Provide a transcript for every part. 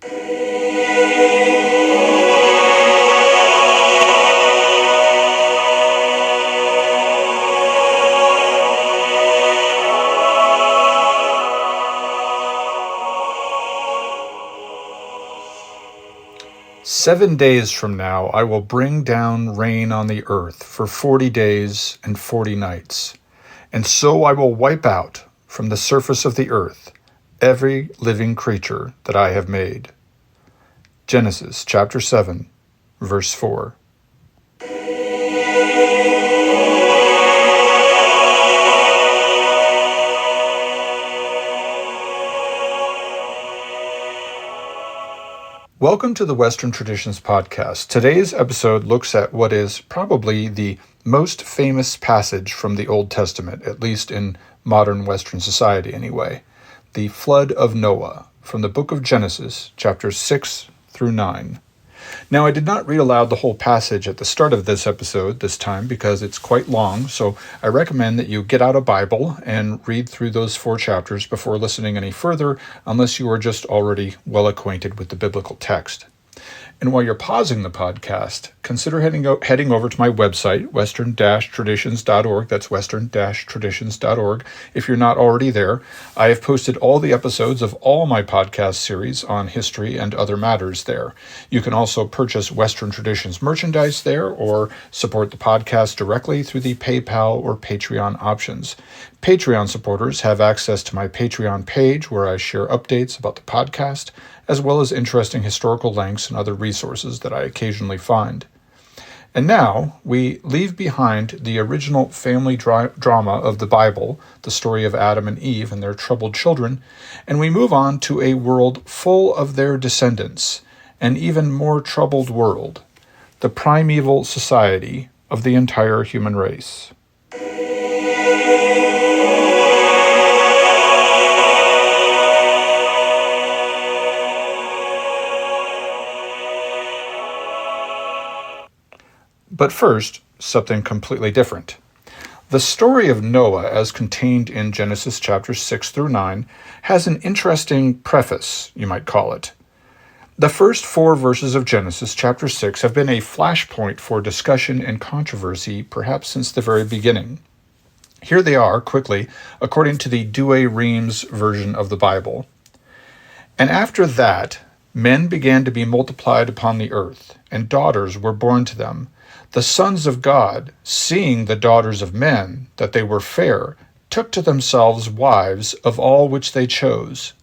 "7 days from now I will bring down rain on the earth for 40 days and 40 nights, and so I will wipe out from the surface of the earth every living creature that I have made." Genesis chapter 7, verse 4. Welcome to the Western Traditions Podcast. Today's episode looks at what is probably the most famous passage from the Old Testament, at least in modern Western society anyway, the flood of Noah, from the book of Genesis, chapters 6 through 9. Now, I did not read aloud the whole passage at the start of this episode this time because it's quite long, so I recommend that you get out a Bible and read through those 4 chapters before listening any further, unless you are just already well acquainted with the biblical text. And while you're pausing the podcast, consider heading over to my website, western-traditions.org. That's western-traditions.org. If you're not already there, I have posted all the episodes of all my podcast series on history and other matters there. You can also purchase Western Traditions merchandise there or support the podcast directly through the PayPal or Patreon options. Patreon supporters have access to my Patreon page where I share updates about the podcast, as well as interesting historical links and other resources that I occasionally find. And now, we leave behind the original family drama of the Bible, the story of Adam and Eve and their troubled children, and we move on to a world full of their descendants, an even more troubled world, the primeval society of the entire human race. But first, something completely different. The story of Noah, as contained in Genesis chapters 6 through 9, has an interesting preface, you might call it. The first 4 verses of Genesis chapter 6 have been a flashpoint for discussion and controversy, perhaps since the very beginning. Here they are, quickly, according to the Douay-Rheims version of the Bible. "And after that, men began to be multiplied upon the earth, and daughters were born to them. The sons of God, seeing the daughters of men, that they were fair, took to themselves wives of all which they chose.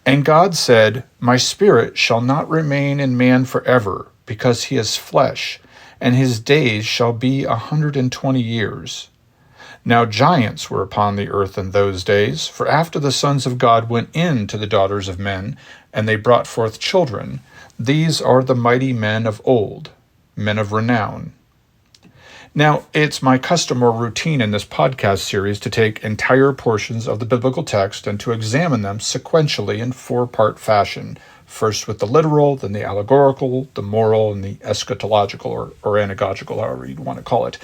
And God said, My spirit shall not remain in man forever, because he is flesh, and his days shall be 120 years. Now giants were upon the earth in those days, for after the sons of God went in to the daughters of men, and they brought forth children, these are the mighty men of old, men of renown." Now, it's my custom or routine in this podcast series to take entire portions of the biblical text and to examine them sequentially in 4-part fashion, first with the literal, then the allegorical, the moral, and the eschatological or anagogical, however you'd want to call it.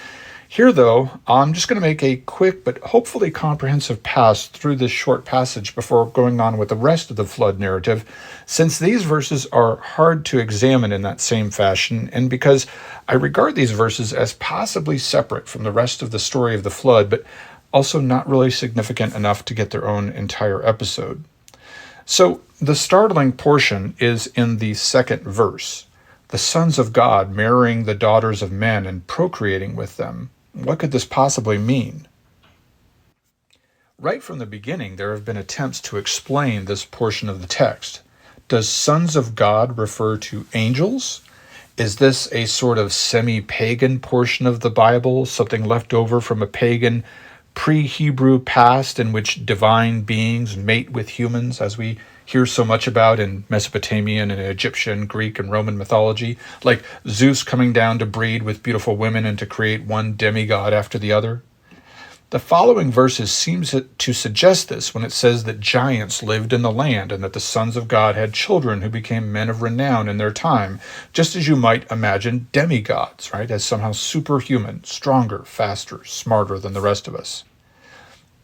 Here, though, I'm just going to make a quick but hopefully comprehensive pass through this short passage before going on with the rest of the flood narrative, since these verses are hard to examine in that same fashion, and because I regard these verses as possibly separate from the rest of the story of the flood, but also not really significant enough to get their own entire episode. So, the startling portion is in the 2nd verse, the sons of God marrying the daughters of men and procreating with them. What could this possibly mean? Right from the beginning, there have been attempts to explain this portion of the text. Does sons of God refer to angels? Is this a sort of semi-pagan portion of the Bible, something left over from a pagan pre-Hebrew past in which divine beings mate with humans, as we hear so much about in Mesopotamian and Egyptian, Greek, and Roman mythology, like Zeus coming down to breed with beautiful women and to create one demigod after the other? The following verses seems to suggest this when it says that giants lived in the land and that the sons of God had children who became men of renown in their time, just as you might imagine demigods, right, as somehow superhuman, stronger, faster, smarter than the rest of us.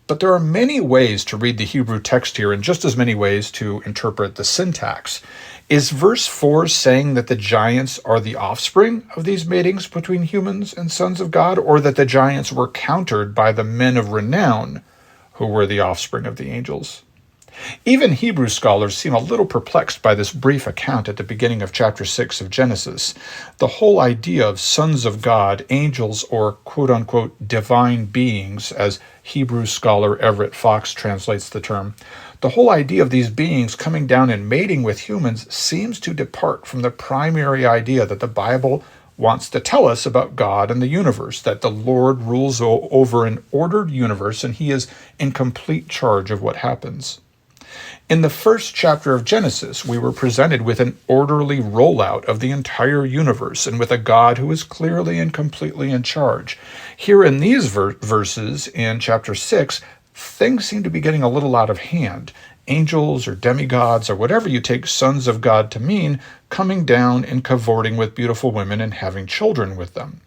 But there are many ways to read the Hebrew text here and just as many ways to interpret the syntax. Is verse 4 saying that the giants are the offspring of these matings between humans and sons of God, or that the giants were countered by the men of renown who were the offspring of the angels? Even Hebrew scholars seem a little perplexed by this brief account at the beginning of chapter 6 of Genesis. The whole idea of sons of God, angels, or quote-unquote divine beings, as Hebrew scholar Everett Fox translates the term, the whole idea of these beings coming down and mating with humans seems to depart from the primary idea that the Bible wants to tell us about God and the universe, that the Lord rules over an ordered universe and he is in complete charge of what happens. In the first chapter of Genesis, we were presented with an orderly rollout of the entire universe and with a God who is clearly and completely in charge. Here in these verses in chapter 6, things seem to be getting a little out of hand. Angels or demigods or whatever you take sons of God to mean, coming down and cavorting with beautiful women and having children with them.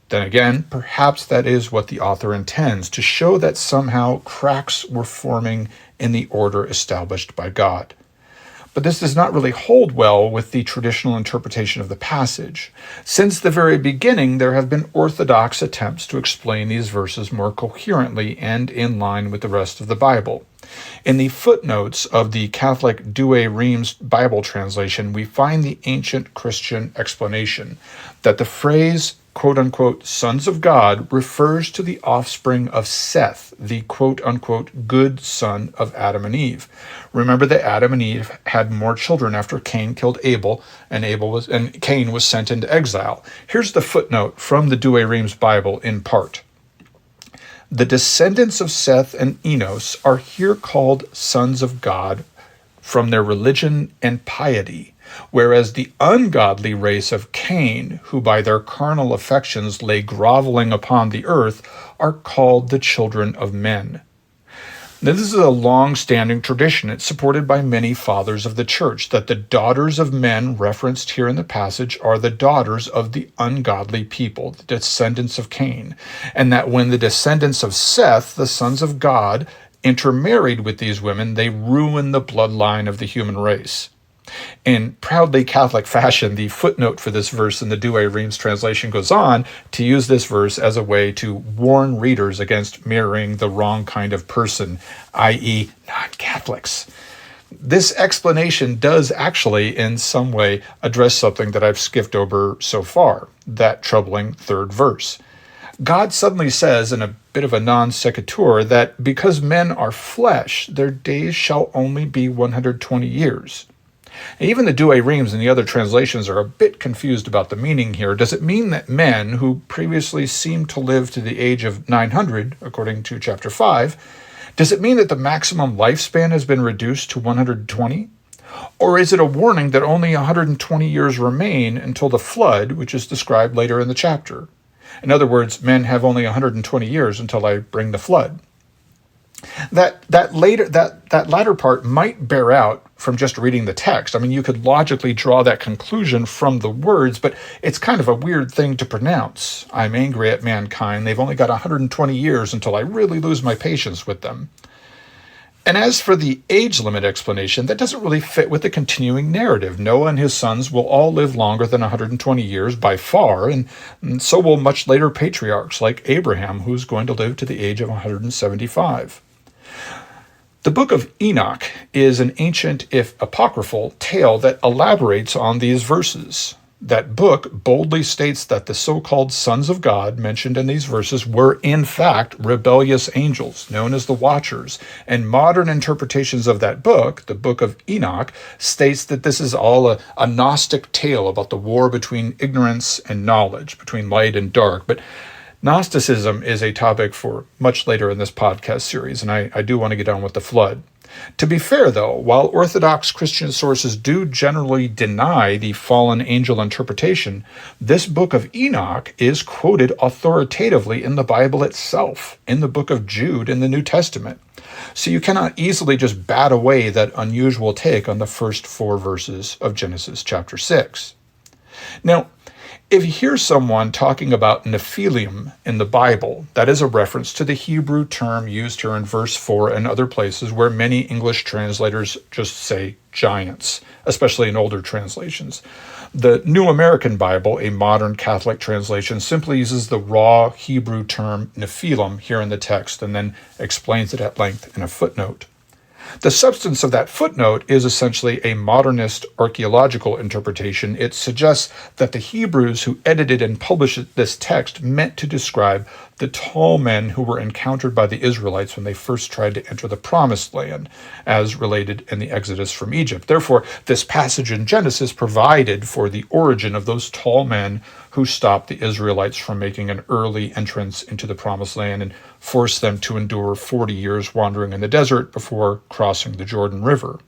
Then again, perhaps that is what the author intends, to show that somehow cracks were forming in the order established by God. But this does not really hold well with the traditional interpretation of the passage. Since the very beginning, there have been orthodox attempts to explain these verses more coherently and in line with the rest of the Bible. In the footnotes of the Catholic Douay-Rheims Bible translation, we find the ancient Christian explanation that the phrase quote-unquote sons of God refers to the offspring of Seth, the quote-unquote good son of Adam and Eve. Remember that Adam and Eve had more children after Cain killed Abel, and Cain was sent into exile. Here's the footnote from the Douay-Rheims Bible in part. The descendants of Seth and Enos are here called sons of God from their religion and piety, whereas the ungodly race of Cain, who by their carnal affections lay groveling upon the earth, are called the children of men. Now, this is a long-standing tradition. It's supported by many fathers of the church that the daughters of men referenced here in the passage are the daughters of the ungodly people, the descendants of Cain, and that when the descendants of Seth, the sons of God, intermarried with these women, they ruin the bloodline of the human race. In proudly Catholic fashion, the footnote for this verse in the Douay-Rheims translation goes on to use this verse as a way to warn readers against marrying the wrong kind of person, i.e., non-Catholics. This explanation does actually, in some way, address something that I've skipped over so far, that troubling third verse. God suddenly says, in a bit of a non sequitur, that because men are flesh, their days shall only be 120 years. Even the Douay-Rheims and the other translations are a bit confused about the meaning here. Does it mean that men, who previously seemed to live to the age of 900, according to chapter 5, does it mean that the maximum lifespan has been reduced to 120? Or is it a warning that only 120 years remain until the flood, which is described later in the chapter? In other words, men have only 120 years until I bring the flood. That latter part might bear out from just reading the text. I mean, you could logically draw that conclusion from the words, but it's kind of a weird thing to pronounce. I'm angry at mankind. They've only got 120 years until I really lose my patience with them. And as for the age limit explanation, that doesn't really fit with the continuing narrative. Noah and his sons will all live longer than 120 years by far, and so will much later patriarchs like Abraham, who's going to live to the age of 175. The book of Enoch is an ancient, if apocryphal, tale that elaborates on these verses. That book boldly states that the so-called sons of God mentioned in these verses were in fact rebellious angels, known as the Watchers, and modern interpretations of that book, the book of Enoch, states that this is all a Gnostic tale about the war between ignorance and knowledge, between light and dark. But Gnosticism is a topic for much later in this podcast series, and I do want to get on with the flood. To be fair, though, while Orthodox Christian sources do generally deny the fallen angel interpretation, this book of Enoch is quoted authoritatively in the Bible itself, in the book of Jude in the New Testament. So you cannot easily just bat away that unusual take on the first 4 verses of Genesis chapter 6. Now, If you hear someone talking about Nephilim in the Bible, that is a reference to the Hebrew term used here in verse 4 and other places where many English translators just say giants, especially in older translations. The New American Bible, a modern Catholic translation, simply uses the raw Hebrew term Nephilim here in the text and then explains it at length in a footnote. The substance of that footnote is essentially a modernist archaeological interpretation. It suggests that the Hebrews who edited and published this text meant to describe the tall men who were encountered by the Israelites when they first tried to enter the Promised Land, as related in the Exodus from Egypt. Therefore, this passage in Genesis provided for the origin of those tall men who stopped the Israelites from making an early entrance into the Promised Land and forced them to endure 40 years wandering in the desert before crossing the Jordan River.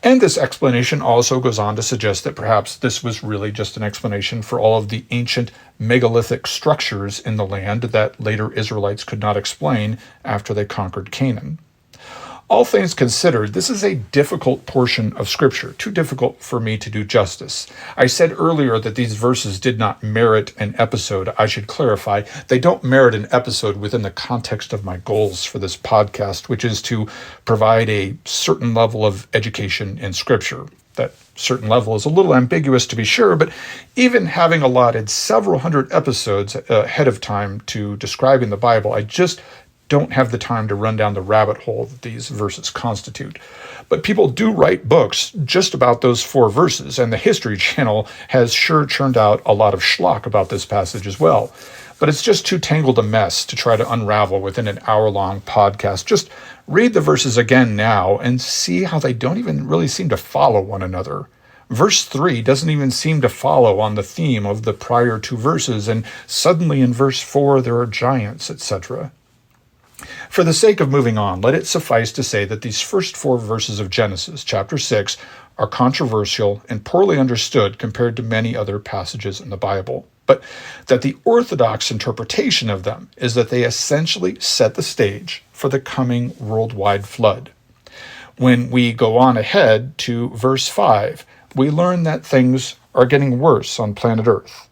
And this explanation also goes on to suggest that perhaps this was really just an explanation for all of the ancient megalithic structures in the land that later Israelites could not explain after they conquered Canaan. All things considered, this is a difficult portion of Scripture, too difficult for me to do justice. I said earlier that these verses did not merit an episode. I should clarify, they don't merit an episode within the context of my goals for this podcast, which is to provide a certain level of education in Scripture. That certain level is a little ambiguous to be sure, but even having allotted several hundred episodes ahead of time to describing the Bible, I just don't have the time to run down the rabbit hole that these verses constitute. But people do write books just about those 4 verses, and the History Channel has sure churned out a lot of schlock about this passage as well. But it's just too tangled a mess to try to unravel within an hour-long podcast. Just read the verses again now and see how they don't even really seem to follow one another. Verse 3 doesn't even seem to follow on the theme of the prior 2 verses, and suddenly in verse 4 there are giants, etc. For the sake of moving on, let it suffice to say that these first 4 verses of Genesis, chapter 6, are controversial and poorly understood compared to many other passages in the Bible, but that the orthodox interpretation of them is that they essentially set the stage for the coming worldwide flood. When we go on ahead to verse 5, we learn that things are getting worse on planet Earth.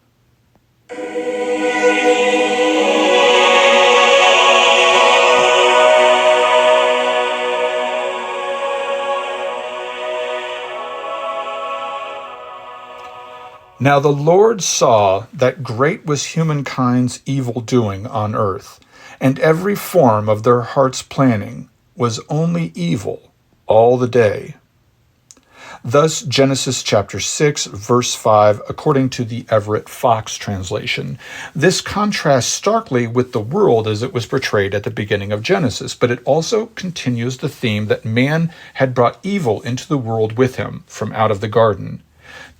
Now the Lord saw that great was humankind's evil doing on earth, and every form of their heart's planning was only evil all the day. Thus Genesis chapter 6, verse 5, according to the Everett Fox translation. This contrasts starkly with the world as it was portrayed at the beginning of Genesis, but it also continues the theme that man had brought evil into the world with him from out of the garden.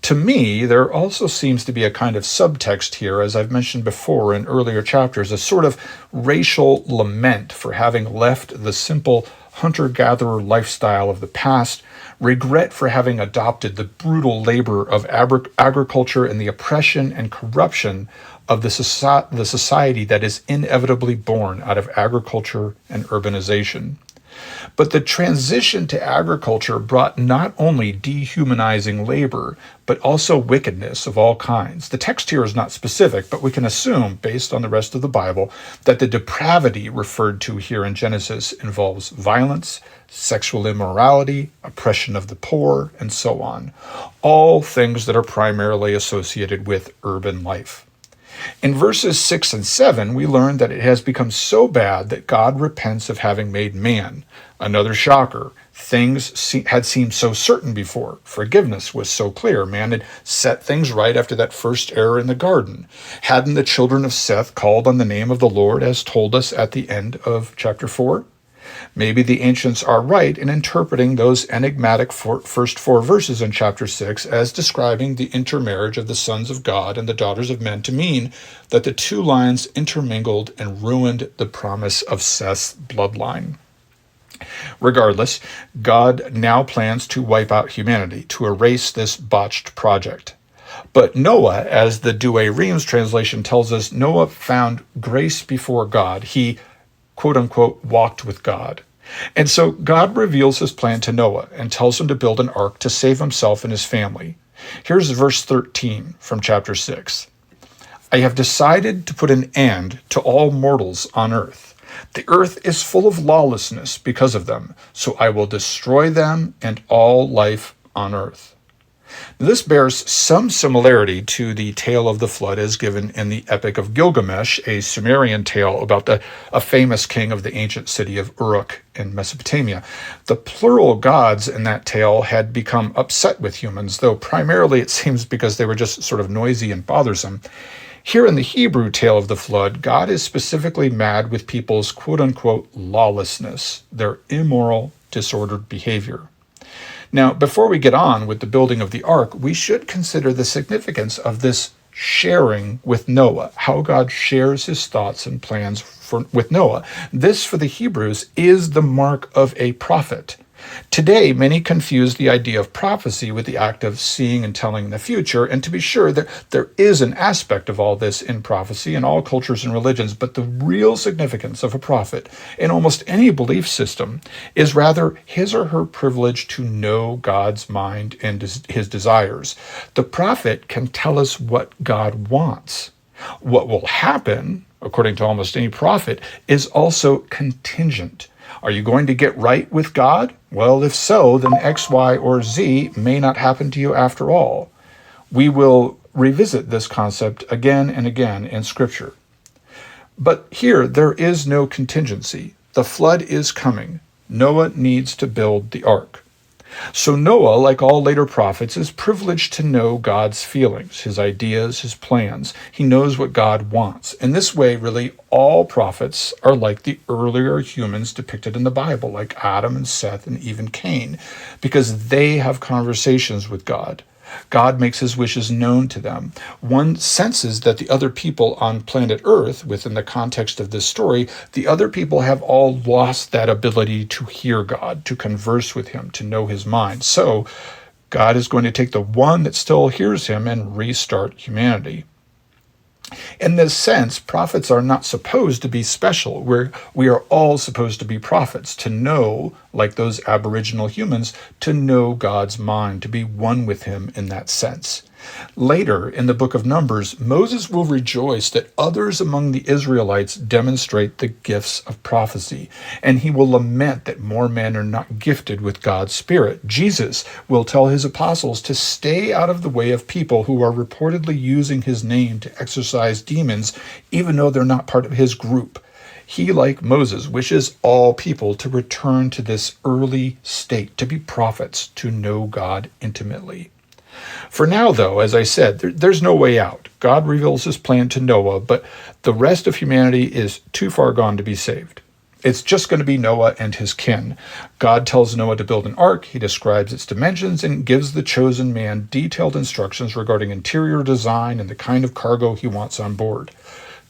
To me, there also seems to be a kind of subtext here, as I've mentioned before in earlier chapters, a sort of racial lament for having left the simple hunter-gatherer lifestyle of the past, regret for having adopted the brutal labor of agriculture and the oppression and corruption of the society that is inevitably born out of agriculture and urbanization. But the transition to agriculture brought not only dehumanizing labor, but also wickedness of all kinds. The text here is not specific, but we can assume, based on the rest of the Bible, that the depravity referred to here in Genesis involves violence, sexual immorality, oppression of the poor, and so on. All things that are primarily associated with urban life. In verses 6 and 7, we learn that it has become so bad that God repents of having made man. Another shocker. Things had seemed so certain before. Forgiveness was so clear. Man had set things right after that first error in the garden. Hadn't the children of Seth called on the name of the Lord as told us at the end of chapter 4? Maybe the ancients are right in interpreting those enigmatic first 4 verses in chapter 6 as describing the intermarriage of the sons of God and the daughters of men to mean that the 2 lines intermingled and ruined the promise of Seth's bloodline. Regardless, God now plans to wipe out humanity, to erase this botched project. But Noah, as the Douay-Rheims translation tells us, Noah found grace before God. He quote-unquote, walked with God. And so God reveals his plan to Noah and tells him to build an ark to save himself and his family. Here's verse 13 from chapter 6. I have decided to put an end to all mortals on earth. The earth is full of lawlessness because of them, so I will destroy them and all life on earth. This bears some similarity to the tale of the flood as given in the Epic of Gilgamesh, a Sumerian tale about a famous king of the ancient city of Uruk in Mesopotamia. The plural gods in that tale had become upset with humans, though primarily it seems because they were just sort of noisy and bothersome. Here in the Hebrew tale of the flood, God is specifically mad with people's quote-unquote lawlessness, their immoral, disordered behavior. Now, before we get on with the building of the ark, we should consider the significance of this sharing with Noah, how God shares his thoughts and plans with Noah. This, for the Hebrews, is the mark of a prophet. Today, many confuse the idea of prophecy with the act of seeing and telling the future, and to be sure, there is an aspect of all this in prophecy in all cultures and religions, but the real significance of a prophet in almost any belief system is rather his or her privilege to know God's mind and his desires. The prophet can tell us what God wants. What will happen, according to almost any prophet, is also contingent. Are you going to get right with God? Well, if so, then X, Y, or Z may not happen to you after all. We will revisit this concept again and again in Scripture. But here, there is no contingency. The flood is coming. Noah needs to build the ark. So Noah, like all later prophets, is privileged to know God's feelings, his ideas, his plans. He knows what God wants. In this way, really, all prophets are like the earlier humans depicted in the Bible, like Adam and Seth and even Cain, because they have conversations with God. God makes his wishes known to them. One senses that the other people on planet Earth, within the context of this story, the other people have all lost that ability to hear God, to converse with him, to know his mind. So God is going to take the one that still hears him and restart humanity. In this sense, prophets are not supposed to be special. We are all supposed to be prophets, to know, like those Aboriginal humans, to know God's mind, to be one with him in that sense. Later, in the book of Numbers, Moses will rejoice that others among the Israelites demonstrate the gifts of prophecy, and he will lament that more men are not gifted with God's Spirit. Jesus will tell his apostles to stay out of the way of people who are reportedly using his name to exorcise demons, even though they're not part of his group. He, like Moses, wishes all people to return to this early state, to be prophets, to know God intimately. For now, though, as I said, there's no way out. God reveals his plan to Noah, but the rest of humanity is too far gone to be saved. It's just going to be Noah and his kin. God tells Noah to build an ark. He describes its dimensions and gives the chosen man detailed instructions regarding interior design and the kind of cargo he wants on board.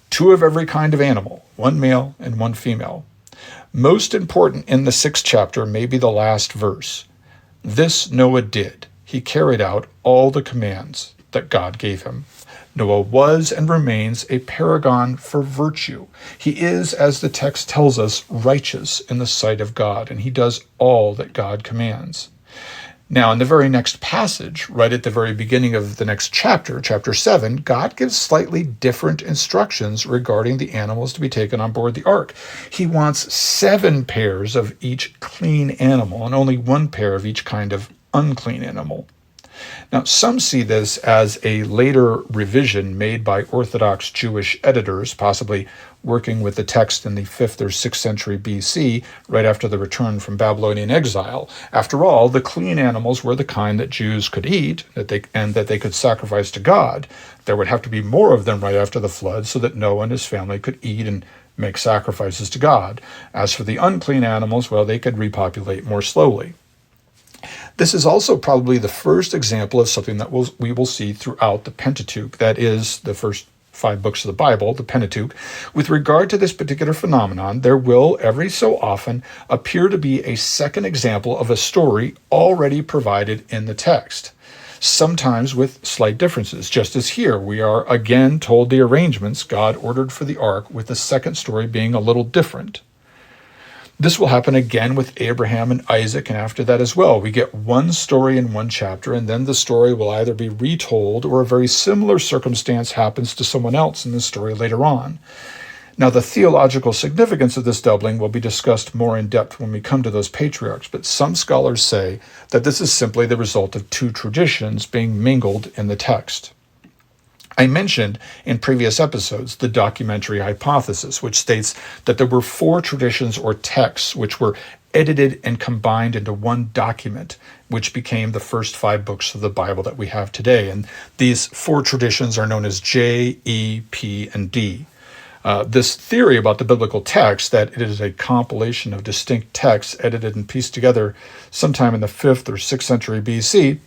2 of every kind of animal, 1 male and 1 female. Most important in the 6th chapter may be the last verse. This Noah did. He carried out all the commands that God gave him. Noah was and remains a paragon for virtue. He is, as the text tells us, righteous in the sight of God, and he does all that God commands. Now, in the very next passage, right at the very beginning of the next chapter, chapter 7, God gives slightly different instructions regarding the animals to be taken on board the ark. He wants 7 pairs of each clean animal and only 1 pair of each kind of unclean animal. Now, some see this as a later revision made by Orthodox Jewish editors, possibly working with the text in the 5th or 6th century BC, right after the return from Babylonian exile. After all, the clean animals were the kind that Jews could eat, that they could sacrifice to God. There would have to be more of them right after the flood so that Noah and his family could eat and make sacrifices to God. As for the unclean animals, well, they could repopulate more slowly. This is also probably the first example of something that we will see throughout the Pentateuch, that is, the first 5 books of the Bible, the Pentateuch. With regard to this particular phenomenon, there will every so often appear to be a second example of a story already provided in the text, sometimes with slight differences. Just as here, we are again told the arrangements God ordered for the ark, with the second story being a little different. This will happen again with Abraham and Isaac, and after that as well. We get one story in one chapter, and then the story will either be retold or a very similar circumstance happens to someone else in the story later on. Now, the theological significance of this doubling will be discussed more in depth when we come to those patriarchs, but some scholars say that this is simply the result of two traditions being mingled in the text. I mentioned in previous episodes the documentary hypothesis, which states that there were four traditions or texts which were edited and combined into one document, which became the first 5 books of the Bible that we have today. And these four traditions are known as J, E, P, and D. This theory about the biblical text, that it is a compilation of distinct texts edited and pieced together sometime in the 5th or 6th century BC,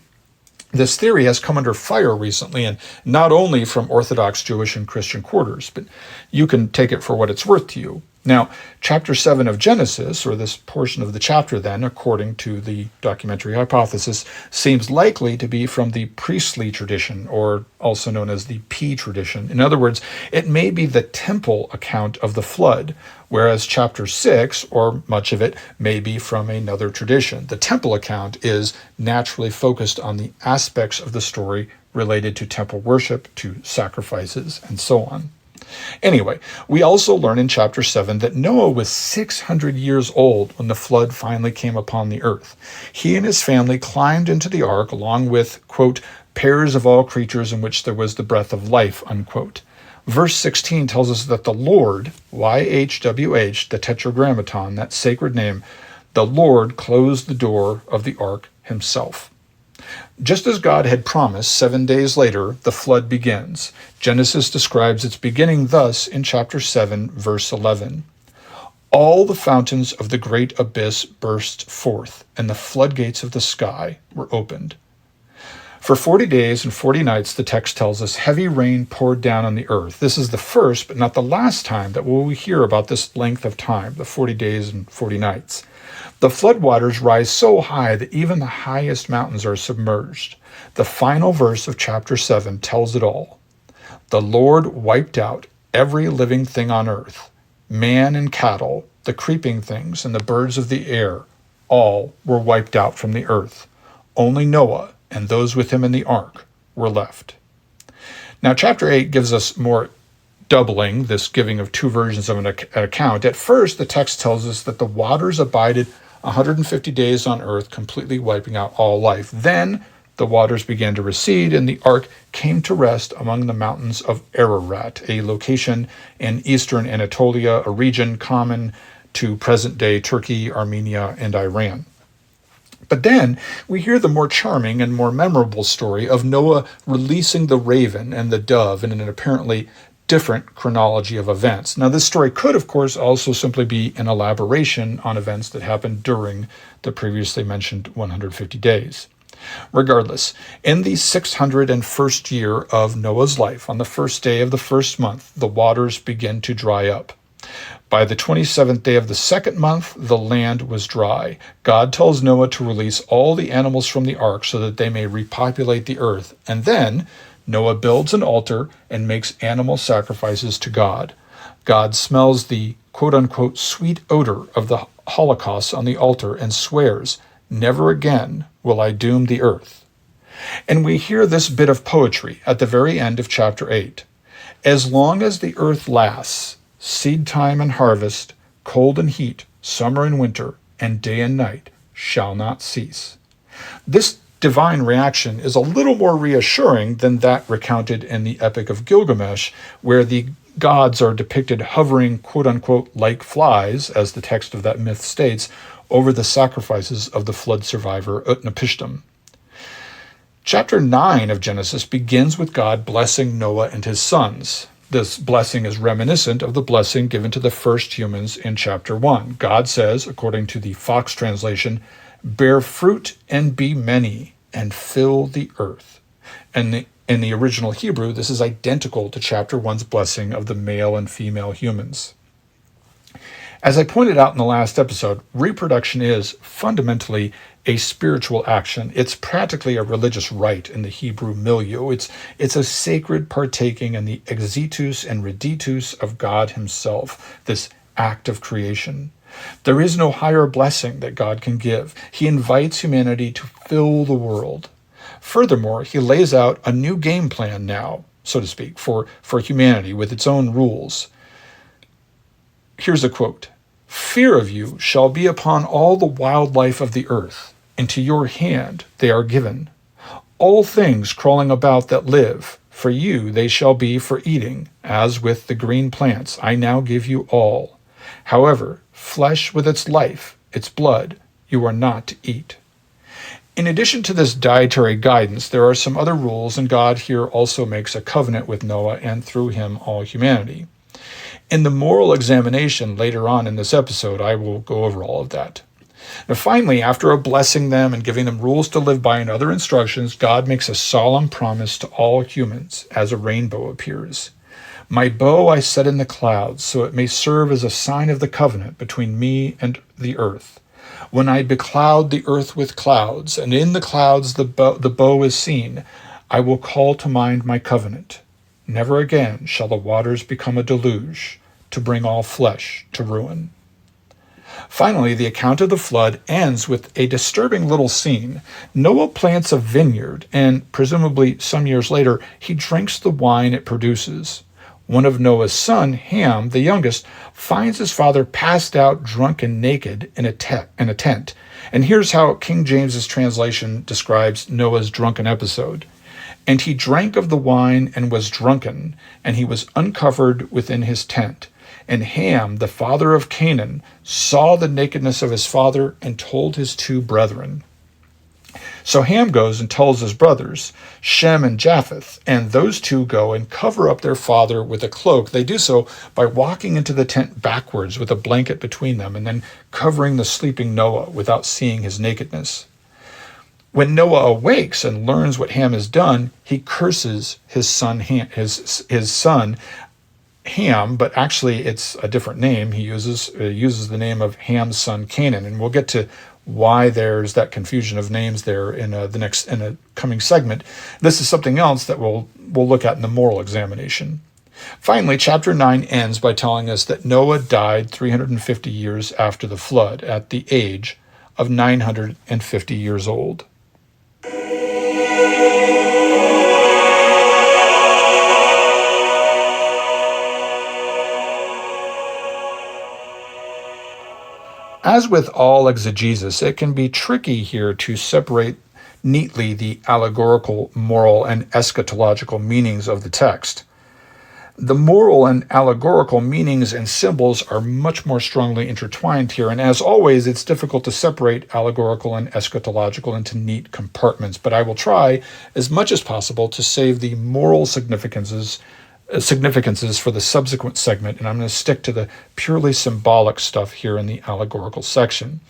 this theory has come under fire recently, and not only from Orthodox Jewish and Christian quarters, but you can take it for what it's worth to you. Now, chapter 7 of Genesis, or this portion of the chapter then, according to the documentary hypothesis, seems likely to be from the priestly tradition, or also known as the P tradition. In other words, it may be the temple account of the flood, whereas chapter 6, or much of it, may be from another tradition. The temple account is naturally focused on the aspects of the story related to temple worship, to sacrifices, and so on. Anyway, we also learn in chapter 7 that Noah was 600 years old when the flood finally came upon the earth. He and his family climbed into the ark along with, quote, pairs of all creatures in which there was the breath of life, unquote. Verse 16 tells us that the Lord, YHWH, the tetragrammaton, that sacred name, the Lord closed the door of the ark himself. Just as God had promised, 7 days later, the flood begins. Genesis describes its beginning thus in chapter 7, verse 11. All the fountains of the great abyss burst forth, and the floodgates of the sky were opened. For 40 days and 40 nights, the text tells us, heavy rain poured down on the earth. This is the first, but not the last time that we'll hear about this length of time, the 40 days and 40 nights. The floodwaters rise so high that even the highest mountains are submerged. The final verse of chapter 7 tells it all. The Lord wiped out every living thing on earth, man and cattle, the creeping things, and the birds of the air. All were wiped out from the earth. Only Noah and those with him in the ark were left. Now, chapter 8 gives us more doubling, this giving of two versions of an account. At first, the text tells us that the waters abided 150 days on earth, completely wiping out all life. Then the waters began to recede, and the ark came to rest among the mountains of Ararat, a location in eastern Anatolia, a region common to present-day Turkey, Armenia, and Iran. But then we hear the more charming and more memorable story of Noah releasing the raven and the dove in an apparently different chronology of events. Now, this story could, of course, also simply be an elaboration on events that happened during the previously mentioned 150 days. Regardless, in the 601st year of Noah's life, on the first day of the first month, the waters begin to dry up. By the 27th day of the second month, the land was dry. God tells Noah to release all the animals from the ark so that they may repopulate the earth. And then Noah builds an altar and makes animal sacrifices to God. God smells the quote-unquote sweet odor of the holocaust on the altar and swears, "Never again will I doom the earth." And we hear this bit of poetry at the very end of chapter 8. As long as the earth lasts, seed time and harvest, cold and heat, summer and winter, and day and night shall not cease. This divine reaction is a little more reassuring than that recounted in the Epic of Gilgamesh, where the gods are depicted hovering, quote-unquote, like flies, as the text of that myth states, over the sacrifices of the flood survivor Utnapishtim. Chapter 9 of Genesis begins with God blessing Noah and his sons. This blessing is reminiscent of the blessing given to the first humans in chapter 1. God says, according to the Fox translation, "Bear fruit and be many, and fill the earth." And in the original Hebrew, this is identical to chapter 1's blessing of the male and female humans. As I pointed out in the last episode, reproduction is fundamentally a spiritual action. It's practically a religious rite in the Hebrew milieu. It's a sacred partaking in the exitus and reditus of God himself, this act of creation. There is no higher blessing that God can give. He invites humanity to fill the world. Furthermore, he lays out a new game plan now, so to speak, for humanity with its own rules. Here's a quote. "Fear of you shall be upon all the wildlife of the earth. Into your hand they are given. All things crawling about that live, for you they shall be for eating, as with the green plants I now give you all. However, flesh with its life, its blood, you are not to eat." In addition to this dietary guidance, there are some other rules, and God here also makes a covenant with Noah and through him all humanity. In the moral examination later on in this episode, I will go over all of that. Now finally, after blessing them and giving them rules to live by and other instructions, God makes a solemn promise to all humans as a rainbow appears. "My bow I set in the clouds, so it may serve as a sign of the covenant between me and the earth. When I becloud the earth with clouds, and in the clouds the bow is seen, I will call to mind my covenant. Never again shall the waters become a deluge, to bring all flesh to ruin." Finally, the account of the flood ends with a disturbing little scene. Noah plants a vineyard, and presumably some years later, he drinks the wine it produces. One of Noah's sons, Ham, the youngest, finds his father passed out, drunk and naked in a tent. And here's how King James's translation describes Noah's drunken episode. "And he drank of the wine and was drunken, and he was uncovered within his tent. And Ham, the father of Canaan, saw the nakedness of his father and told his two brethren." So Ham goes and tells his brothers, Shem and Japheth, and those two go and cover up their father with a cloak. They do so by walking into the tent backwards with a blanket between them and then covering the sleeping Noah without seeing his nakedness. When Noah awakes and learns what Ham has done, he curses his son Ham, but actually it's a different name. He uses the name of Ham's son Canaan, and we'll get to why there's that confusion of names there in a coming segment. This is something else that we'll look at in the moral examination. Finally, chapter 9 ends by telling us that Noah died 350 years after the flood at the age of 950 years old. As with all exegesis, it can be tricky here to separate neatly the allegorical, moral, and eschatological meanings of the text. The moral and allegorical meanings and symbols are much more strongly intertwined here, and as always, it's difficult to separate allegorical and eschatological into neat compartments, but I will try as much as possible to save the moral significances for the subsequent segment, and I'm going to stick to the purely symbolic stuff here in the allegorical section.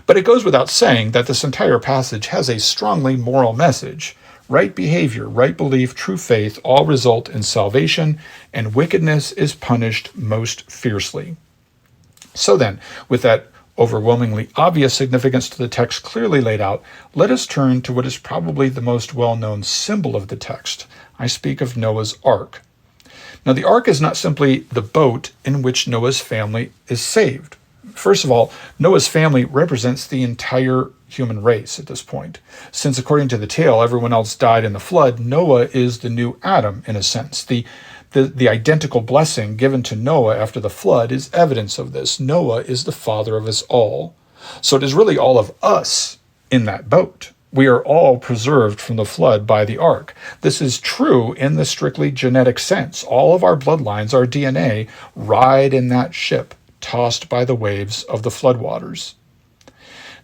But it goes without saying that this entire passage has a strongly moral message. Right behavior, right belief, true faith all result in salvation, and wickedness is punished most fiercely. So then, with that overwhelmingly obvious significance to the text clearly laid out, let us turn to what is probably the most well-known symbol of the text. I speak of Noah's Ark. Now, the ark is not simply the boat in which Noah's family is saved. First of all, Noah's family represents the entire human race at this point. Since, according to the tale, everyone else died in the flood, Noah is the new Adam, in a sense. The identical blessing given to Noah after the flood is evidence of this. Noah is the father of us all. So it is really all of us in that boat. We are all preserved from the flood by the ark. This is true in the strictly genetic sense. All of our bloodlines, our DNA, ride in that ship, tossed by the waves of the floodwaters.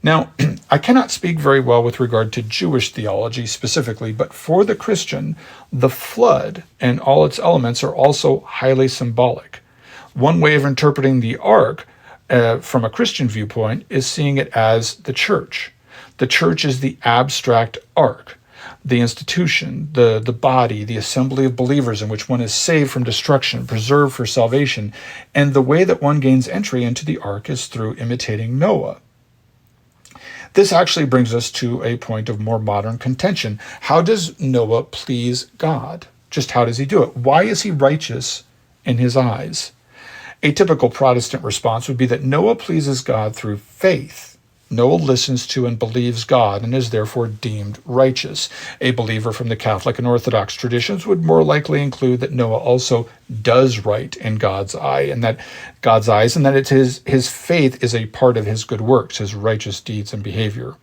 Now, I cannot speak very well with regard to Jewish theology specifically, but for the Christian, the flood and all its elements are also highly symbolic. One way of interpreting the ark from a Christian viewpoint is seeing it as the church. The church is the abstract ark, the institution, the body, the assembly of believers in which one is saved from destruction, preserved for salvation, and the way that one gains entry into the ark is through imitating Noah. This actually brings us to a point of more modern contention. How does Noah please God? Just how does he do it? Why is he righteous in his eyes? A typical Protestant response would be that Noah pleases God through faith. Noah listens to and believes God and is therefore deemed righteous. A believer from the Catholic and Orthodox traditions would more likely include that Noah also does right in God's eyes, and that it's his faith is a part of his good works, his righteous deeds and behavior.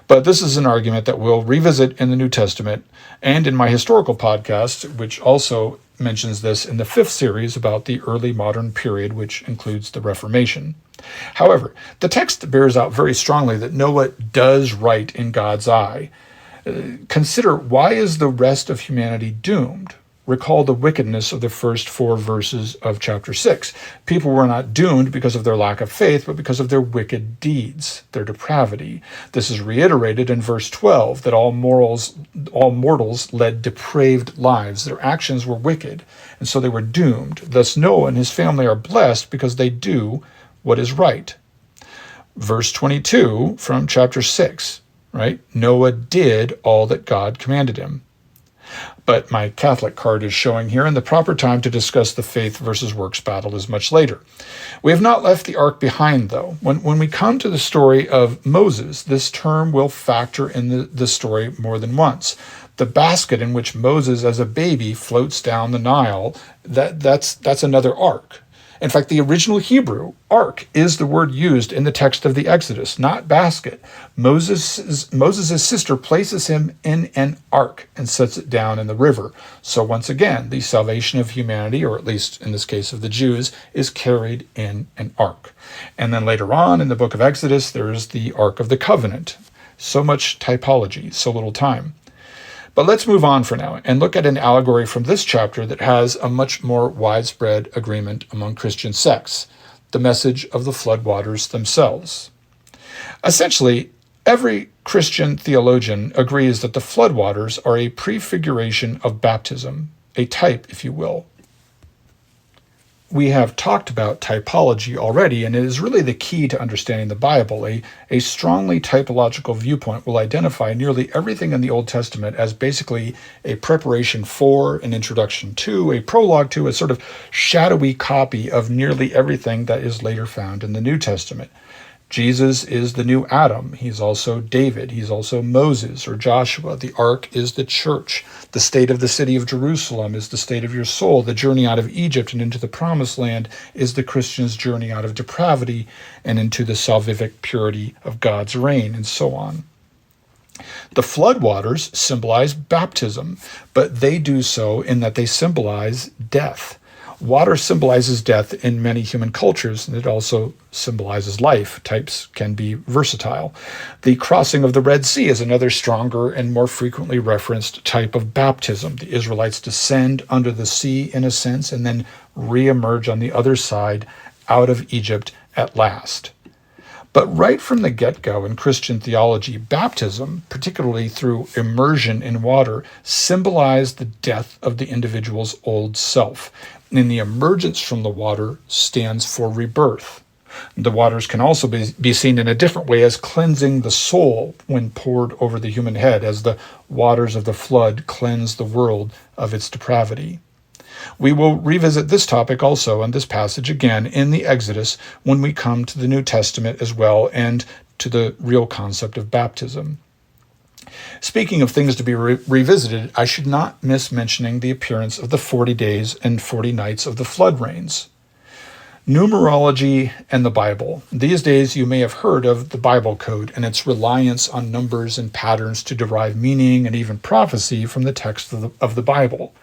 But this is an argument that we'll revisit in the New Testament and in my historical podcast, which also mentions this in the 5th series about the early modern period, which includes the Reformation. However, the text bears out very strongly that Noah does right in God's eye. Consider, why is the rest of humanity doomed? Recall the wickedness of the first 4 verses of chapter 6. People were not doomed because of their lack of faith, but because of their wicked deeds, their depravity. This is reiterated in verse 12, that all mortals led depraved lives. Their actions were wicked, and so they were doomed. Thus Noah and his family are blessed because they do what is right. Verse 22 from chapter 6, right? Noah did all that God commanded him. But my Catholic card is showing here, and the proper time to discuss the faith versus works battle is much later. We have not left the ark behind, though. When we come to the story of Moses, this term will factor in the story more than once. The basket in which Moses as a baby floats down the Nile, that's another ark. In fact, the original Hebrew, ark, is the word used in the text of the Exodus, not basket. Moses' sister places him in an ark and sets it down in the river. So once again, the salvation of humanity, or at least in this case of the Jews, is carried in an ark. And then later on in the book of Exodus, there is the Ark of the Covenant. So much typology, so little time. But let's move on for now and look at an allegory from this chapter that has a much more widespread agreement among Christian sects, the message of the floodwaters themselves. Essentially, every Christian theologian agrees that the floodwaters are a prefiguration of baptism, a type, if you will. We have talked about typology already, and it is really the key to understanding the Bible. A strongly typological viewpoint will identify nearly everything in the Old Testament as basically a preparation for, an introduction to, a prologue to, a sort of shadowy copy of nearly everything that is later found in the New Testament. Jesus is the new Adam. He's also David. He's also Moses or Joshua. The ark is the church. The state of the city of Jerusalem is the state of your soul. The journey out of Egypt and into the promised land is the Christian's journey out of depravity and into the salvific purity of God's reign, and so on. The floodwaters symbolize baptism, but they do so in that they symbolize death. Water symbolizes death in many human cultures, and it also symbolizes life. Types can be versatile. The crossing of the Red Sea is another stronger and more frequently referenced type of baptism. The Israelites descend under the sea, in a sense, and then re-emerge on the other side out of Egypt at last. But right from the get-go in Christian theology, baptism, particularly through immersion in water, symbolized the death of the individual's old self. And the emergence from the water stands for rebirth. The waters can also be seen in a different way as cleansing the soul when poured over the human head, as the waters of the flood cleanse the world of its depravity. We will revisit this topic also and this passage again in the Exodus when we come to the New Testament as well, and to the real concept of baptism. Speaking of things to be revisited, I should not miss mentioning the appearance of the 40 days and 40 nights of the flood rains. Numerology and the Bible. These days you may have heard of the Bible code and its reliance on numbers and patterns to derive meaning and even prophecy from the text of the Bible.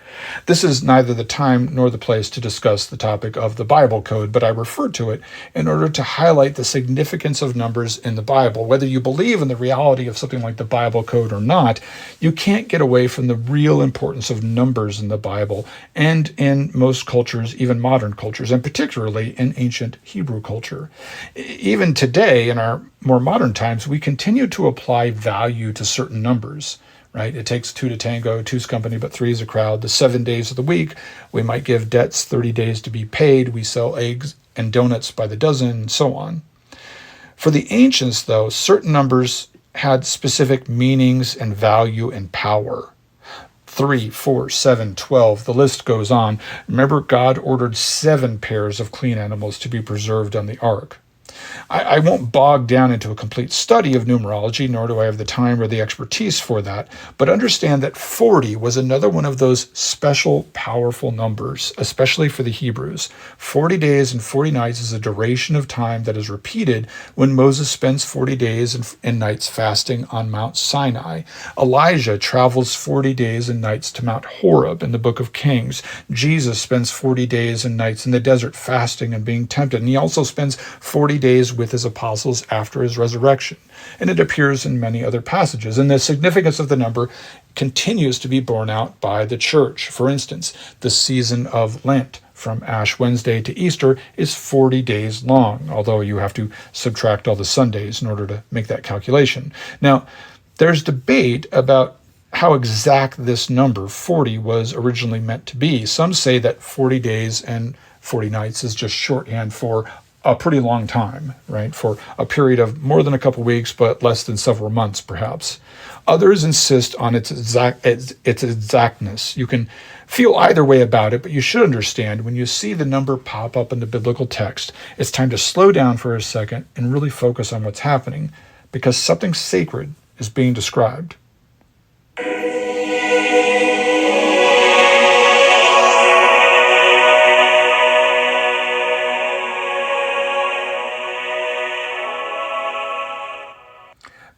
This is neither the time nor the place to discuss the topic of the Bible code, but I refer to it in order to highlight the significance of numbers in the Bible. Whether you believe in the reality of something like the Bible code or not, you can't get away from the real importance of numbers in the Bible and in most cultures, even modern cultures, and particularly in ancient Hebrew culture. Even today, in our more modern times, we continue to apply value to certain numbers. Right? It takes 2 to tango, two's company, but 3 is a crowd. The 7 days of the week, we might give debts 30 days to be paid. We sell eggs and donuts by the dozen, and so on. For the ancients, though, certain numbers had specific meanings and value and power. 3, 4, 7, 12. The list goes on. Remember, God ordered 7 pairs of clean animals to be preserved on the ark. I won't bog down into a complete study of numerology, nor do I have the time or the expertise for that, but understand that 40 was another one of those special, powerful numbers, especially for the Hebrews. 40 days and 40 nights is a duration of time that is repeated when Moses spends 40 days and nights fasting on Mount Sinai. Elijah travels 40 days and nights to Mount Horeb in the book of Kings. Jesus spends 40 days and nights in the desert fasting and being tempted, and he also spends 40 days with his apostles after his resurrection. And it appears in many other passages. And the significance of the number continues to be borne out by the church. For instance, the season of Lent from Ash Wednesday to Easter is 40 days long, although you have to subtract all the Sundays in order to make that calculation. Now, there's debate about how exact this number, 40, was originally meant to be. Some say that 40 days and 40 nights is just shorthand for a pretty long time, right? For a period of more than a couple weeks, but less than several months, perhaps. Others insist on its exactness. You can feel either way about it, but you should understand when you see the number pop up in the biblical text, it's time to slow down for a second and really focus on what's happening, because something sacred is being described.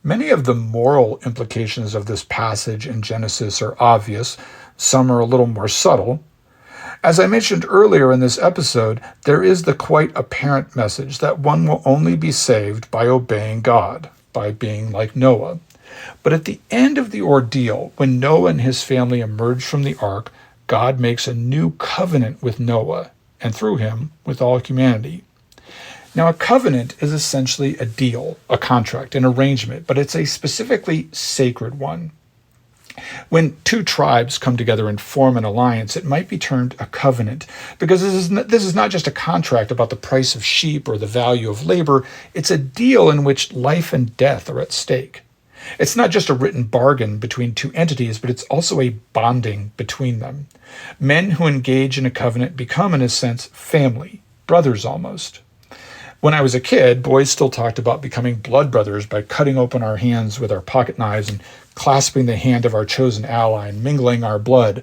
Many of the moral implications of this passage in Genesis are obvious. Some are a little more subtle. As I mentioned earlier in this episode, there is the quite apparent message that one will only be saved by obeying God, by being like Noah. But at the end of the ordeal, when Noah and his family emerge from the ark, God makes a new covenant with Noah, and through him, with all humanity. Now, a covenant is essentially a deal, a contract, an arrangement, but it's a specifically sacred one. When two tribes come together and form an alliance, it might be termed a covenant, because this is not just a contract about the price of sheep or the value of labor. It's a deal in which life and death are at stake. It's not just a written bargain between two entities, but it's also a bonding between them. Men who engage in a covenant become, in a sense, family, brothers almost. When I was a kid, boys still talked about becoming blood brothers by cutting open our hands with our pocket knives and clasping the hand of our chosen ally and mingling our blood.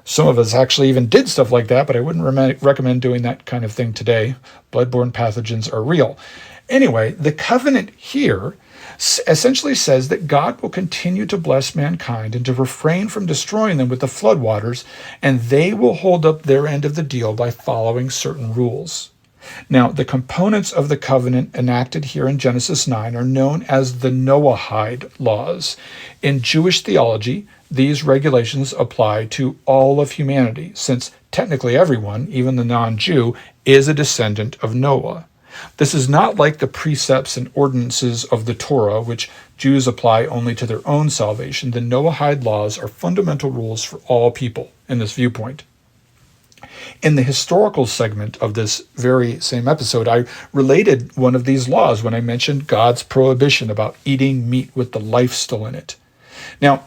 Some of us actually even did stuff like that, but I wouldn't recommend doing that kind of thing today. Bloodborne pathogens are real. Anyway, the covenant here essentially says that God will continue to bless mankind and to refrain from destroying them with the floodwaters, and they will hold up their end of the deal by following certain rules. Now, the components of the covenant enacted here in Genesis 9 are known as the Noahide laws. In Jewish theology, these regulations apply to all of humanity, since technically everyone, even the non-Jew, is a descendant of Noah. This is not like the precepts and ordinances of the Torah, which Jews apply only to their own salvation. The Noahide laws are fundamental rules for all people in this viewpoint. In the historical segment of this very same episode, I related one of these laws when I mentioned God's prohibition about eating meat with the life still in it. Now,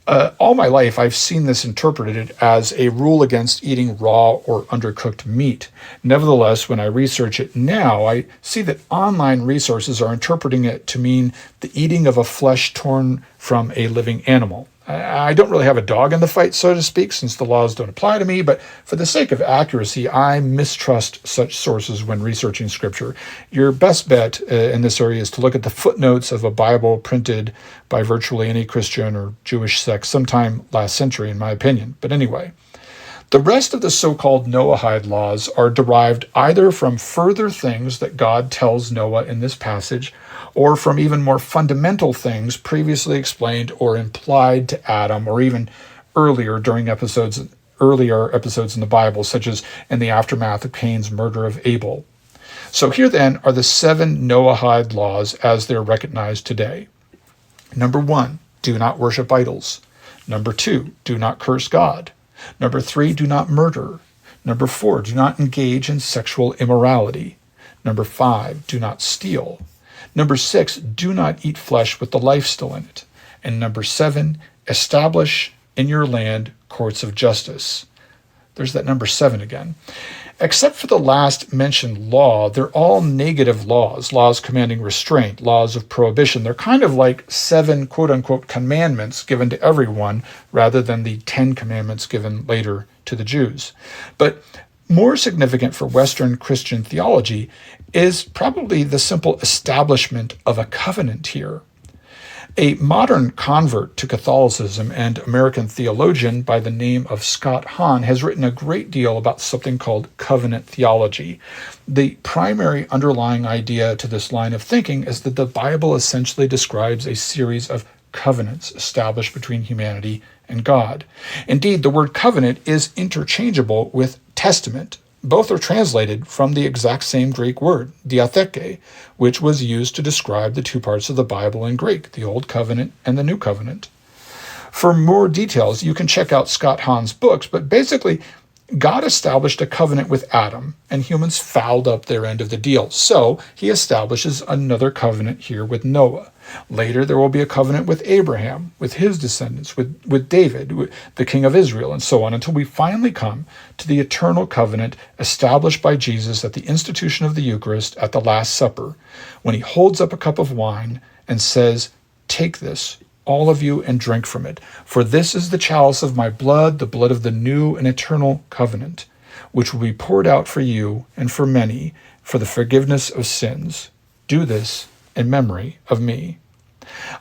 all my life, I've seen this interpreted as a rule against eating raw or undercooked meat. Nevertheless, when I research it now, I see that online resources are interpreting it to mean the eating of a flesh torn from a living animal. I don't really have a dog in the fight, so to speak, since the laws don't apply to me, but for the sake of accuracy, I mistrust such sources when researching Scripture. Your best bet in this area is to look at the footnotes of a Bible printed by virtually any Christian or Jewish sect sometime last century, in my opinion. But anyway, the rest of the so-called Noahide laws are derived either from further things that God tells Noah in this passage, or from even more fundamental things previously explained or implied to Adam, or even earlier episodes in the Bible, such as in the aftermath of Cain's murder of Abel. So here then are the 7 Noahide laws as they're recognized today. Number 1, do not worship idols. Number 2, do not curse God. Number 3, do not murder. Number 4, do not engage in sexual immorality. Number 5, do not steal. Number 6, do not eat flesh with the life still in it. And number 7, establish in your land courts of justice. There's that number 7 again. Except for the last mentioned law, they're all negative laws, laws commanding restraint, laws of prohibition. They're kind of like 7 quote-unquote commandments given to everyone rather than the 10 commandments given later to the Jews. But more significant for Western Christian theology is probably the simple establishment of a covenant here. A modern convert to Catholicism and American theologian by the name of Scott Hahn has written a great deal about something called covenant theology. The primary underlying idea to this line of thinking is that the Bible essentially describes a series of covenants established between humanity and God. Indeed, the word covenant is interchangeable with testament. Both are translated from the exact same Greek word, diatheke, which was used to describe the two parts of the Bible in Greek, the Old Covenant and the New Covenant. For more details, you can check out Scott Hahn's books, but basically, God established a covenant with Adam, and humans fouled up their end of the deal. So he establishes another covenant here with Noah. Later, there will be a covenant with Abraham, with his descendants, with David, with the king of Israel, and so on, until we finally come to the eternal covenant established by Jesus at the institution of the Eucharist at the Last Supper, when he holds up a cup of wine and says, "Take this, all of you, and drink from it. For this is the chalice of my blood, the blood of the new and eternal covenant, which will be poured out for you and for many for the forgiveness of sins. Do this in memory of me."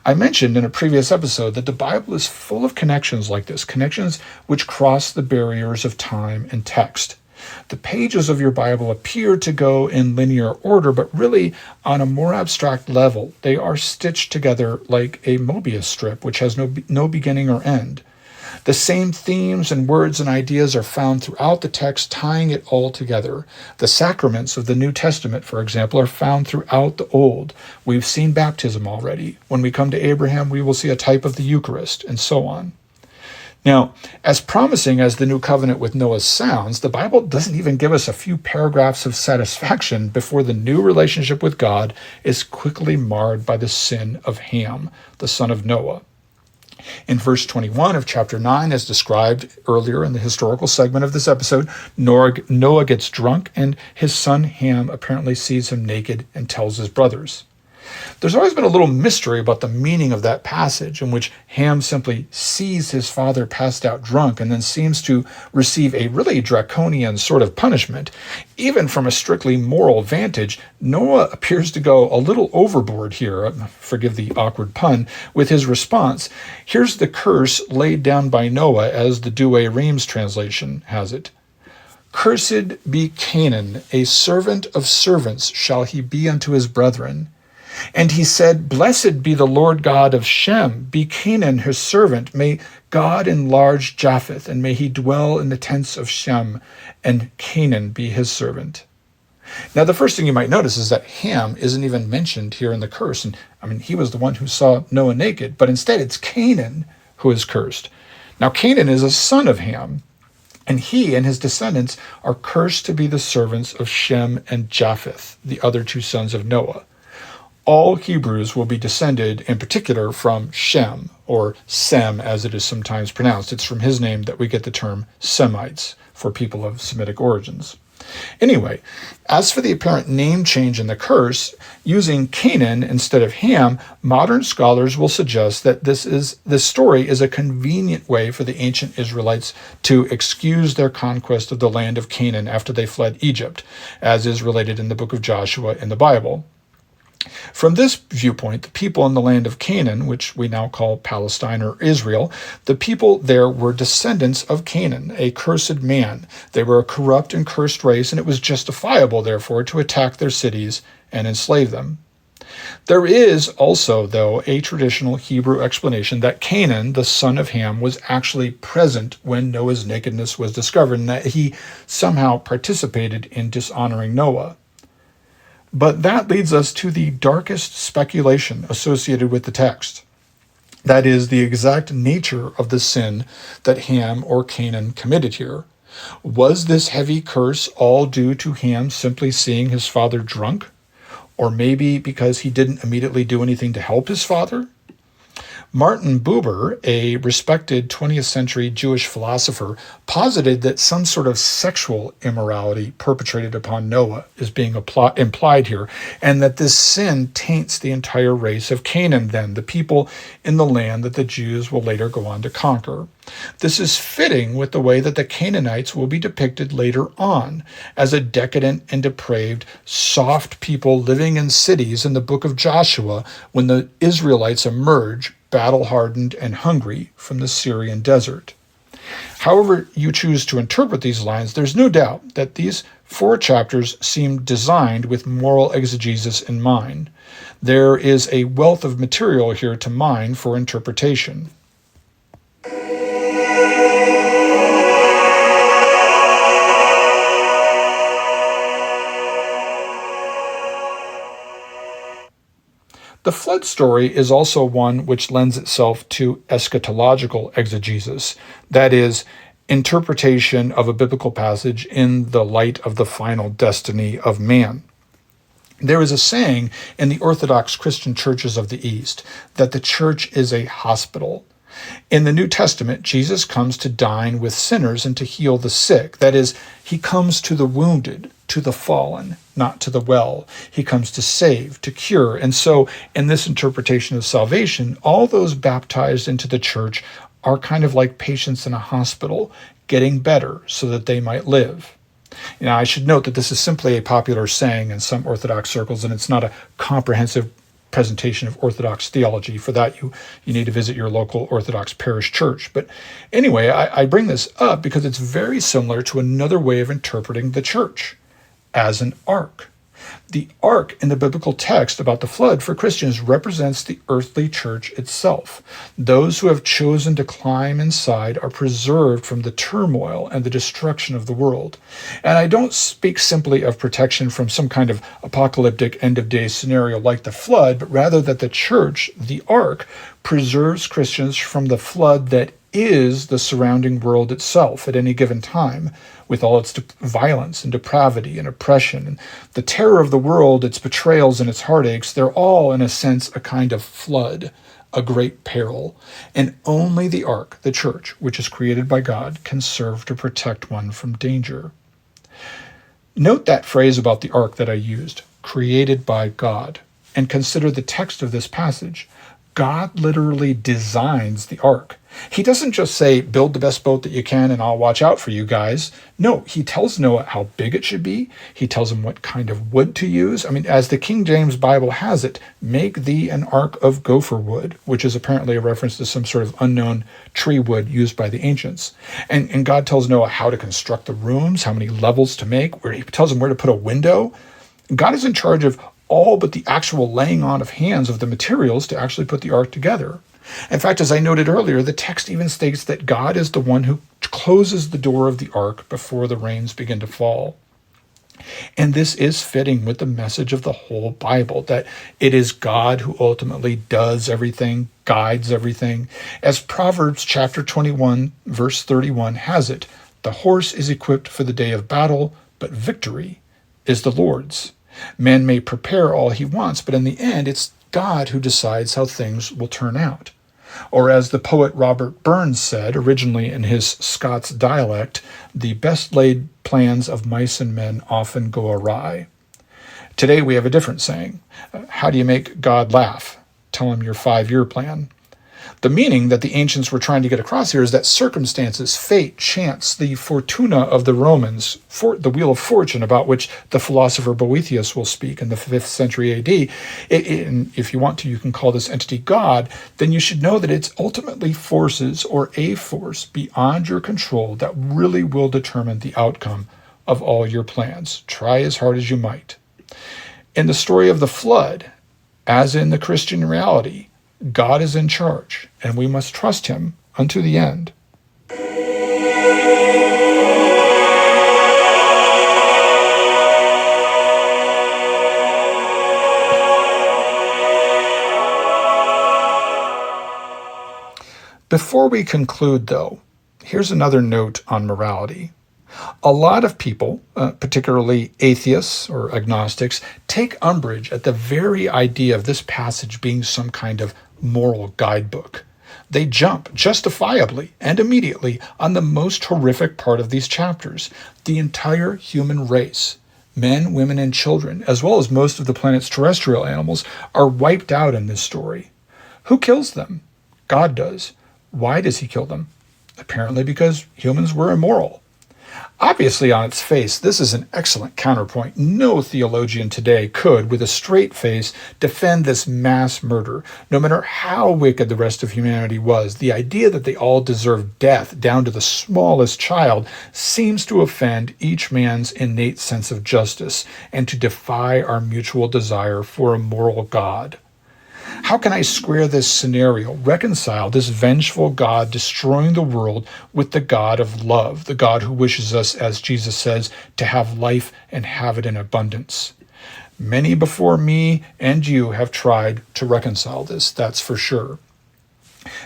I mentioned in a previous episode that the Bible is full of connections like this, connections which cross the barriers of time and text. The pages of your Bible appear to go in linear order, but really, on a more abstract level, they are stitched together like a Mobius strip, which has no beginning or end. The same themes and words and ideas are found throughout the text, tying it all together. The sacraments of the New Testament, for example, are found throughout the Old. We've seen baptism already. When we come to Abraham, we will see a type of the Eucharist, and so on. Now, as promising as the new covenant with Noah sounds, the Bible doesn't even give us a few paragraphs of satisfaction before the new relationship with God is quickly marred by the sin of Ham, the son of Noah. In verse 21 of chapter 9, as described earlier in the historical segment of this episode, Noah gets drunk, and his son Ham apparently sees him naked and tells his brothers. There's always been a little mystery about the meaning of that passage, in which Ham simply sees his father passed out drunk and then seems to receive a really draconian sort of punishment. Even from a strictly moral vantage, Noah appears to go a little overboard here, forgive the awkward pun, with his response. Here's the curse laid down by Noah as the Douay-Rheims translation has it. "Cursed be Canaan, a servant of servants shall he be unto his brethren. And he said, Blessed be the Lord God of Shem, be Canaan his servant. May God enlarge Japheth, and may he dwell in the tents of Shem, and Canaan be his servant." Now, the first thing you might notice is that Ham isn't even mentioned here in the curse. And he was the one who saw Noah naked, but instead it's Canaan who is cursed. Now, Canaan is a son of Ham, and he and his descendants are cursed to be the servants of Shem and Japheth, the other two sons of Noah. All Hebrews will be descended in particular from Shem, or Sem as it is sometimes pronounced. It's from his name that we get the term Semites for people of Semitic origins. Anyway, as for the apparent name change in the curse, using Canaan instead of Ham, modern scholars will suggest that this story is a convenient way for the ancient Israelites to excuse their conquest of the land of Canaan after they fled Egypt, as is related in the book of Joshua in the Bible. From this viewpoint, the people in the land of Canaan, which we now call Palestine or Israel, the people there were descendants of Canaan, a cursed man. They were a corrupt and cursed race, and it was justifiable, therefore, to attack their cities and enslave them. There is also, though, a traditional Hebrew explanation that Canaan, the son of Ham, was actually present when Noah's nakedness was discovered, and that he somehow participated in dishonoring Noah. But that leads us to the darkest speculation associated with the text. That is, the exact nature of the sin that Ham or Canaan committed here. Was this heavy curse all due to Ham simply seeing his father drunk? Or maybe because he didn't immediately do anything to help his father? Martin Buber, a respected 20th century Jewish philosopher, posited that some sort of sexual immorality perpetrated upon Noah is being implied here, and that this sin taints the entire race of Canaan, then, the people in the land that the Jews will later go on to conquer. This is fitting with the way that the Canaanites will be depicted later on as a decadent and depraved, soft people living in cities in the book of Joshua when the Israelites emerge battle-hardened and hungry from the Syrian desert. However you choose to interpret these lines, there's no doubt that these 4 chapters seem designed with moral exegesis in mind. There is a wealth of material here to mine for interpretation. The flood story is also one which lends itself to eschatological exegesis, that is, interpretation of a biblical passage in the light of the final destiny of man. There is a saying in the Orthodox Christian churches of the East that the church is a hospital. In the New Testament, Jesus comes to dine with sinners and to heal the sick. That is, he comes to the wounded, to the fallen, not to the well. He comes to save, to cure. And so, in this interpretation of salvation, all those baptized into the church are kind of like patients in a hospital, getting better so that they might live. Now, I should note that this is simply a popular saying in some Orthodox circles, and it's not a comprehensive presentation of Orthodox theology. For that, you need to visit your local Orthodox parish church. But anyway, I bring this up because it's very similar to another way of interpreting the church, as an ark. The ark in the biblical text about the flood for Christians represents the earthly church itself. Those who have chosen to climb inside are preserved from the turmoil and the destruction of the world. And I don't speak simply of protection from some kind of apocalyptic end-of-days scenario like the flood, but rather that the church, the ark, preserves Christians from the flood that is the surrounding world itself at any given time, with all its violence and depravity and oppression and the terror of the world, its betrayals and its heartaches. They're all, in a sense, a kind of flood, a great peril. And only the ark, the church, which is created by God, can serve to protect one from danger. Note that phrase about the ark that I used, created by God, and consider the text of this passage. God literally designs the ark. He doesn't just say, build the best boat that you can and I'll watch out for you guys. No, he tells Noah how big it should be. He tells him what kind of wood to use. I mean, as the King James Bible has it, make thee an ark of gopher wood, which is apparently a reference to some sort of unknown tree wood used by the ancients. And God tells Noah how to construct the rooms, how many levels to make, where he tells him where to put a window. God is in charge of all but the actual laying on of hands of the materials to actually put the ark together. In fact, as I noted earlier, the text even states that God is the one who closes the door of the ark before the rains begin to fall. And this is fitting with the message of the whole Bible, that it is God who ultimately does everything, guides everything. As Proverbs chapter 21, verse 31 has it, the horse is equipped for the day of battle, but victory is the Lord's. Man may prepare all he wants, but in the end, it's God who decides how things will turn out. Or as the poet Robert Burns said, originally in his Scots dialect, the best laid plans of mice and men often go awry. Today we have a different saying. How do you make God laugh? Tell him your 5-year plan. The meaning that the ancients were trying to get across here is that circumstances, fate, chance, the fortuna of the Romans, the wheel of fortune about which the philosopher Boethius will speak in the 5th century AD, if you want to, you can call this entity God, then you should know that it's ultimately forces or a force beyond your control that really will determine the outcome of all your plans. Try as hard as you might. In the story of the flood, as in the Christian reality, God is in charge, and we must trust him unto the end. Before we conclude, though, here's another note on morality. A lot of people, particularly atheists or agnostics, take umbrage at the very idea of this passage being some kind of moral guidebook. They jump justifiably and immediately on the most horrific part of these chapters. The entire human race, men, women, and children, as well as most of the planet's terrestrial animals, are wiped out in this story. Who kills them? God does. Why does he kill them? Apparently because humans were immoral. Obviously, on its face, this is an excellent counterpoint. No theologian today could, with a straight face, defend this mass murder. No matter how wicked the rest of humanity was, the idea that they all deserve death, down to the smallest child, seems to offend each man's innate sense of justice and to defy our mutual desire for a moral God. How can I square this scenario, reconcile this vengeful God destroying the world with the God of love, the God who wishes us, as Jesus says, to have life and have it in abundance? Many before me and you have tried to reconcile this, that's for sure.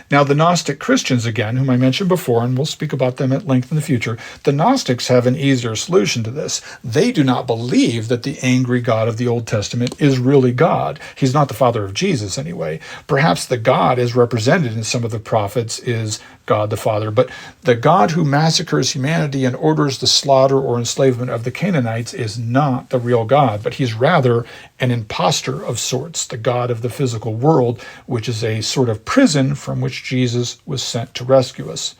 Now, the Gnostic Christians, again, whom I mentioned before, and we'll speak about them at length in the future, the Gnostics have an easier solution to this. They do not believe that the angry God of the Old Testament is really God. He's not the father of Jesus, anyway. Perhaps the God as represented in some of the prophets is God the Father, but the God who massacres humanity and orders the slaughter or enslavement of the Canaanites is not the real God, but he's rather an imposter of sorts, the God of the physical world, which is a sort of prison from which Jesus was sent to rescue us.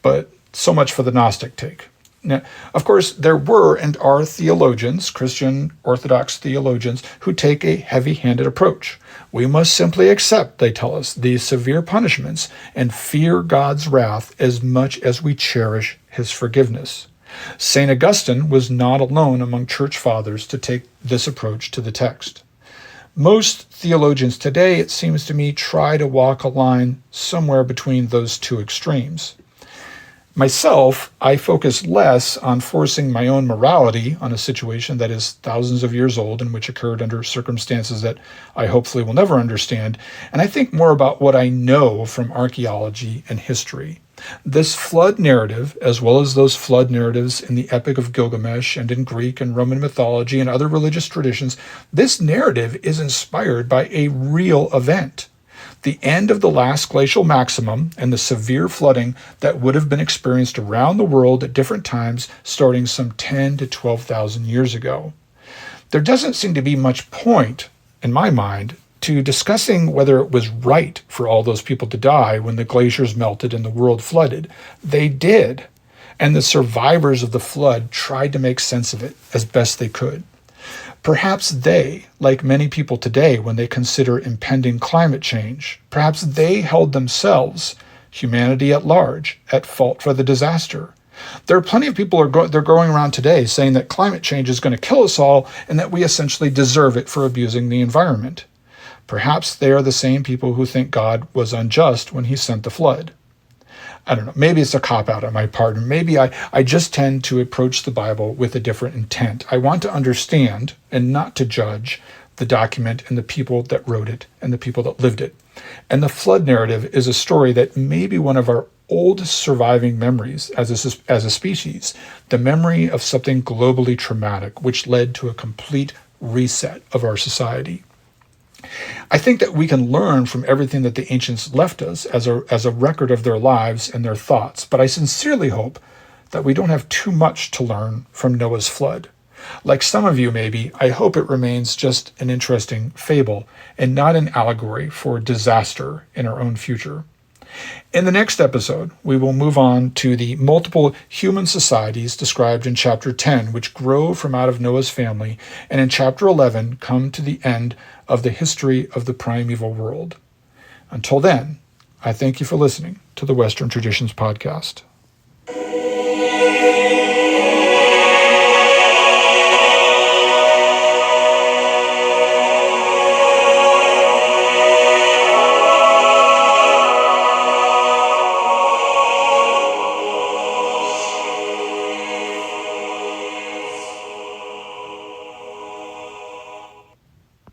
But so much for the Gnostic take. Now, of course, there were and are theologians, Christian Orthodox theologians, who take a heavy-handed approach. We must simply accept, they tell us, these severe punishments and fear God's wrath as much as we cherish his forgiveness. St. Augustine was not alone among church fathers to take this approach to the text. Most theologians today, it seems to me, try to walk a line somewhere between those two extremes. Myself, I focus less on forcing my own morality on a situation that is thousands of years old and which occurred under circumstances that I hopefully will never understand, and I think more about what I know from archaeology and history. This flood narrative, as well as those flood narratives in the Epic of Gilgamesh and in Greek and Roman mythology and other religious traditions, this narrative is inspired by a real event. The end of the last glacial maximum and the severe flooding that would have been experienced around the world at different times starting some 10 to 12,000 years ago. There doesn't seem to be much point, in my mind, to discussing whether it was right for all those people to die when the glaciers melted and the world flooded. They did, and the survivors of the flood tried to make sense of it as best they could. Perhaps they, like many people today when they consider impending climate change, perhaps they held themselves, humanity at large, at fault for the disaster. There are plenty of people they're going around today saying that climate change is going to kill us all and that we essentially deserve it for abusing the environment. Perhaps they are the same people who think God was unjust when he sent the flood. I don't know, maybe it's a cop-out on my part, and maybe I just tend to approach the Bible with a different intent. I want to understand and not to judge the document and the people that wrote it and the people that lived it. And the flood narrative is a story that may be one of our oldest surviving memories as a species, the memory of something globally traumatic, which led to a complete reset of our society. I think that we can learn from everything that the ancients left us as a record of their lives and their thoughts, but I sincerely hope that we don't have too much to learn from Noah's flood. Like some of you maybe, I hope it remains just an interesting fable and not an allegory for disaster in our own future. In the next episode, we will move on to the multiple human societies described in chapter 10, which grow from out of Noah's family, and in chapter 11 come to the end of the history of the primeval world. Until then, I thank you for listening to the Western Traditions Podcast.